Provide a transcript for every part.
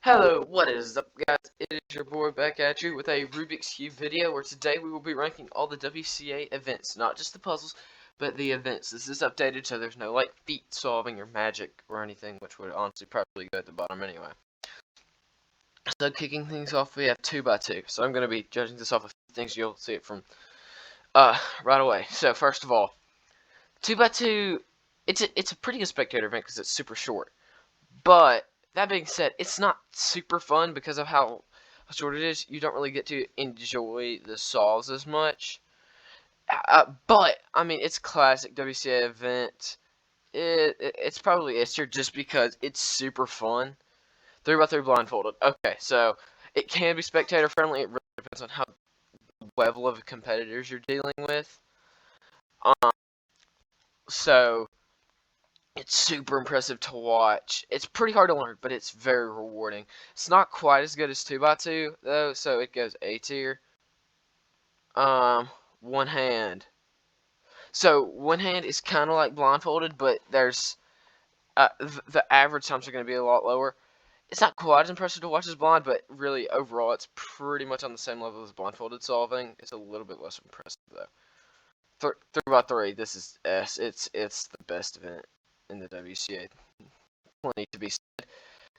Hello, what is up guys? It is your boy back at you with a Rubik's Cube video where today we will be ranking all the WCA events, not just the puzzles, but the events. This is updated so there's no like feat solving or magic or anything, which would honestly probably go at the bottom anyway. So kicking things off, we have 2x2. So I'm going to be judging this off of things. You'll see it from right away. So first of all, 2x2, it's a pretty good spectator event because it's super short. But that being said, it's not super fun because of how short it is. You don't really get to enjoy the solves as much. But I mean, it's a classic WCA event. It's probably S tier just because it's super fun. 3x3 blindfolded. Okay, so it can be spectator friendly. It really depends on how level of competitors you're dealing with. So it's super impressive to watch. It's pretty hard to learn, but it's very rewarding. It's not quite as good as 2x2 though, so it goes A tier. One hand. So one hand is kind of like blindfolded, but there's the average times are going to be a lot lower. It's not quite as impressive to watch as blind, but really overall, it's pretty much on the same level as blindfolded solving. It's a little bit less impressive though. 3x3. This is S. It's the best event in the WCA. Plenty to be said.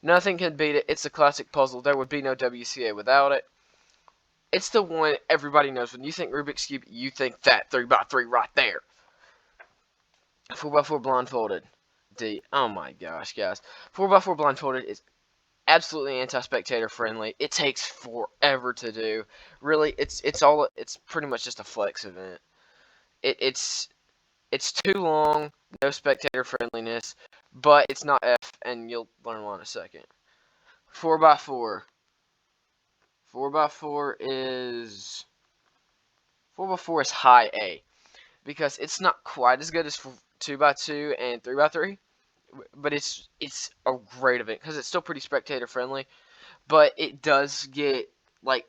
Nothing can beat it. It's a classic puzzle. There would be no WCA without it. It's the one everybody knows. When you think Rubik's Cube, you think that 3x3 right there. 4x4 blindfolded. D. Oh my gosh, guys. 4x4 blindfolded is absolutely anti-spectator friendly. It takes forever to do. Really, it's pretty much just a flex event. It's too long, no spectator friendliness, but it's not F, and you'll learn why in a second. 4x4. 4x4 is high A because it's not quite as good as 2x2 and 3x3, but it's a great event because it's still pretty spectator friendly, but it does get like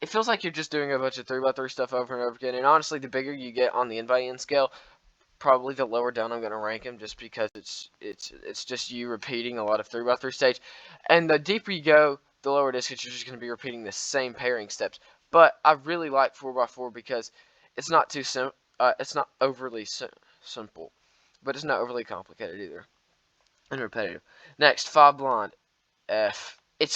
it feels like you're just doing a bunch of 3x3 stuff over and over again. And honestly, the bigger you get on the N by N scale, probably the lower down I'm going to rank him, just because it's just you repeating a lot of 3x3 stage, and the deeper you go, the lower it is because you're just going to be repeating the same pairing steps. But I really like 4x4 because it's not too it's not overly simple, but it's not overly complicated either, and repetitive. Next, 5 blind. F. It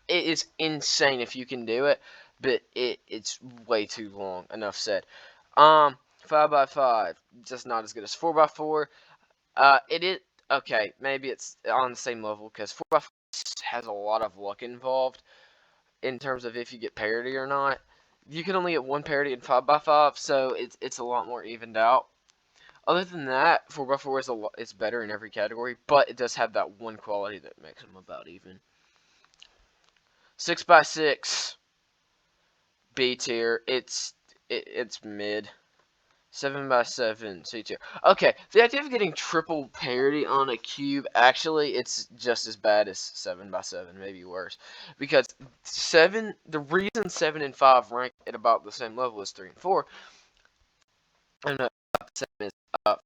is insane if you can do it, but it's way too long. Enough said. 5x5, just not as good as 4x4. It is okay. Maybe it's on the same level because 4x4 has a lot of luck involved in terms of if you get parity or not. You can only get one parity in 5x5, so it's a lot more evened out. Other than that, 4x4 is better in every category, but it does have that one quality that makes them about even. 6x6, B tier. It's mid. 7x7, C tier. Okay, the idea of getting triple parity on a cube, actually, it's just as bad as 7x7, maybe worse. Because the reason 7 and 5 rank at about the same level as 3 and 4, and about the same as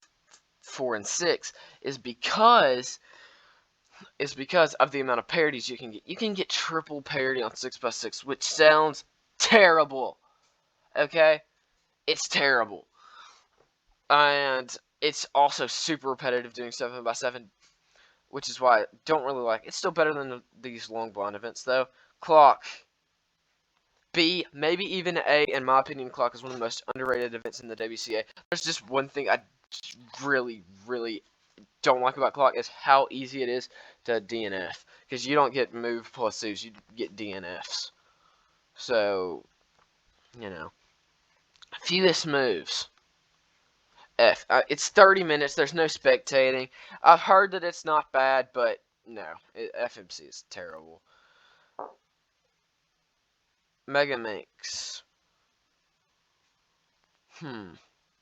4 and 6, is because of the amount of parities you can get. You can get triple parity on 6x6, which sounds terrible. Okay? It's terrible. And it's also super repetitive doing 7x7, which is why I don't really like it. It's still better than these long blind events, though. Clock. B, maybe even A. In my opinion, clock is one of the most underrated events in the WCA. There's just one thing I really, really don't like about clock is how easy it is to DNF. Because you don't get move plus 2s, you get DNFs. So, you know. Fewest moves. F. It's 30 minutes. There's no spectating. I've heard that it's not bad, but no. FMC is terrible. Megaminx.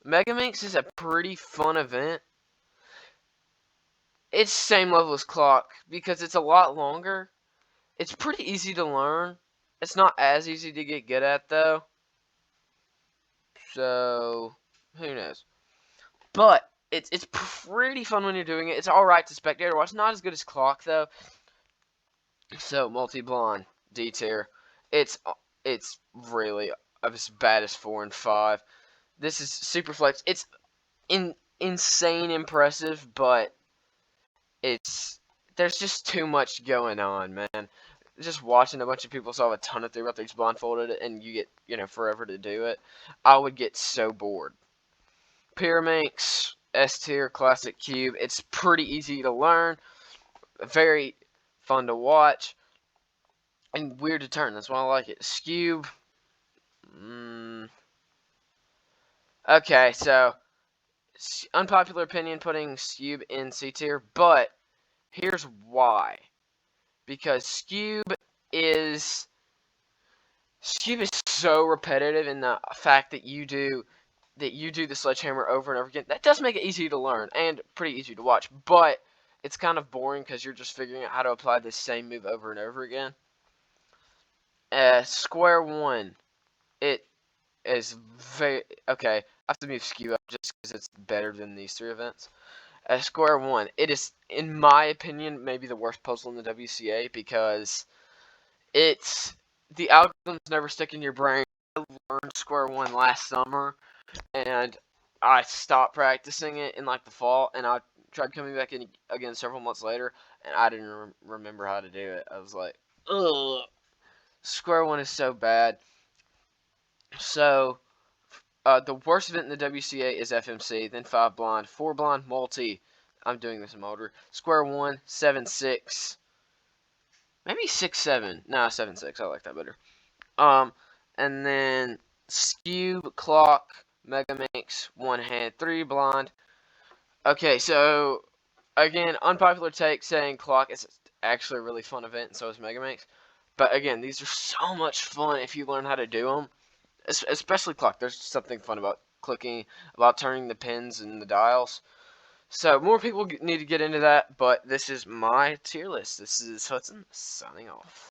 Megaminx is a pretty fun event. It's same level as Clock because it's a lot longer. It's pretty easy to learn. It's not as easy to get good at, though. So, who knows? But it's pretty fun when you're doing it. It's alright to spectator watch. Not as good as Clock, though. So multi-blonde D tier. It's it's really as bad as 4 and 5. This is super flex. It's insane impressive, but it's there's just too much going on, man. Just watching a bunch of people solve a ton of 3x3s blindfolded, and you get forever to do it. I would get so bored. Pyraminx S tier classic cube. It's pretty easy to learn, very fun to watch, and weird to turn. That's why I like it. Scube. Okay, so unpopular opinion putting Scube in C tier, but here's why. Because is Scube is so repetitive in the fact that you do the sledgehammer over and over again. That does make it easy to learn and pretty easy to watch, but it's kind of boring because you're just figuring out how to apply the same move over and over again. Square one, it is very okay. I have to move Scube up just because it's better than these 3 events. Square one, it is, in my opinion, maybe the worst puzzle in the WCA because it's the algorithms never stick in your brain. I learned Square one last summer, and I stopped practicing it in like the fall, and I tried coming back in again several months later, and I didn't remember how to do it. I was like, ugh, Square one is so bad. So the worst event in the WCA is FMC, then 5 blind, 4 blind, multi. I'm doing this in my order. Square one, 7-6, maybe 6-7. No, 7-6. I like that better. And then Scube, Clock, Megaminx, one hand, 3 blind. Okay, so again, unpopular take saying Clock is actually a really fun event, and so is Megaminx. But again, these are so much fun if you learn how to do them. Especially Clock. There's something fun about clicking, about turning the pins and the dials. So more people need to get into that, but this is my tier list. This is Hudson signing off.